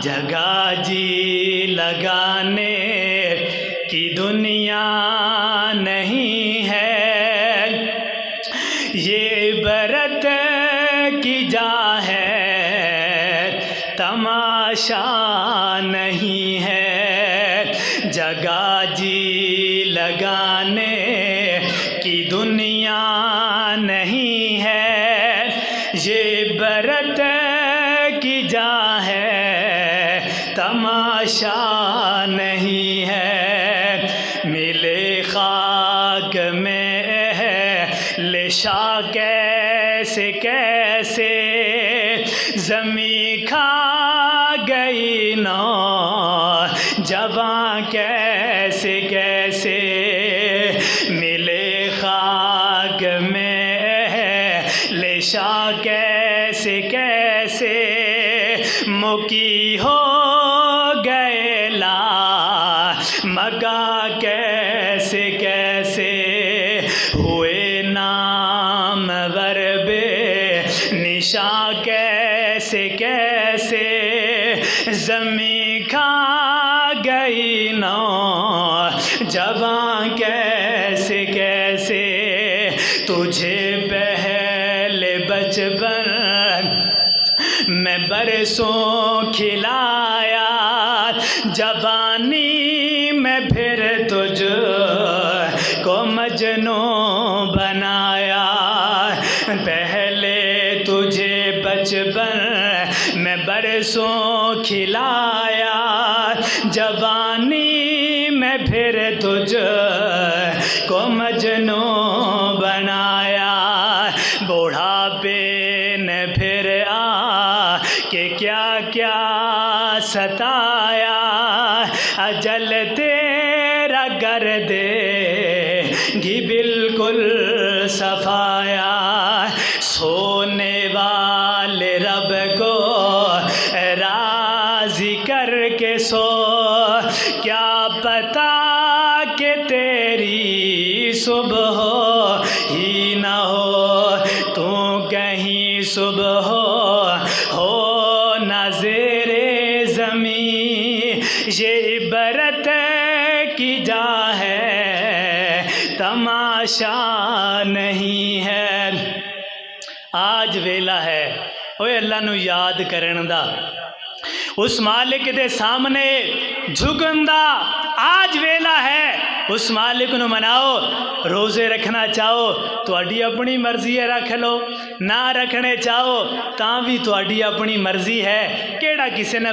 جگہ جی لگانے کی دنیا نہیں ہے، یہ عبرت کی جا ہے، تماشا نہیں ہے۔ جگہ جی لگانے کی دنیا نہیں ہے، یہ عبرت کی جا ہے، تماشا نہیں ہے۔ ملے خاک میں اہل شاہ کیسے کیسے، زمیں کھا گئی نوجوان کیسے کیسے۔ ملے خاک میں اہل شاہ کیسے کیسے، مکی ہو گئے لا مگا کیسے کیسے۔ ہوئے نامور بے نشاں کیسے کیسے، زمیں کھا گئی نوجوان کیسے کیسے۔ تجھے پہلے بچپن میں برسوں کھلایا، جوانی میں پھر تجھ کو مجنوں بنایا۔ پہلے تجھے بچپن میں برسوں کھلایا، جوانی میں پھر تجھ کو مجنوں بنایا۔ بوڑھاپے نے پھر آ کہ کیا کیا ستایا، اجل تیرا کر دے گی بالکل صفایا۔ سونے والے رب کو راضی کر کے سو، کیا پتا کہ تیری صبح ہی نہ ہو، تو کہیں صبح ہو نہ زیر زمین۔ یہ عبرت کی جا ہے، تماشا نہیں ہے۔ آج ویلا ہے اوے اللہ نو یاد کرن دا، اس مالک دے سامنے جھکن دا۔ آج ویلا ہے اس مالک نو مناؤ۔ روزے رکھنا چاہو تہاڈی اپنی مرضی ہے، رکھ لو، نہ رکھنے چاہو تاں بھی تہاڈی اپنی مرضی ہے۔ کیڑا کسے نے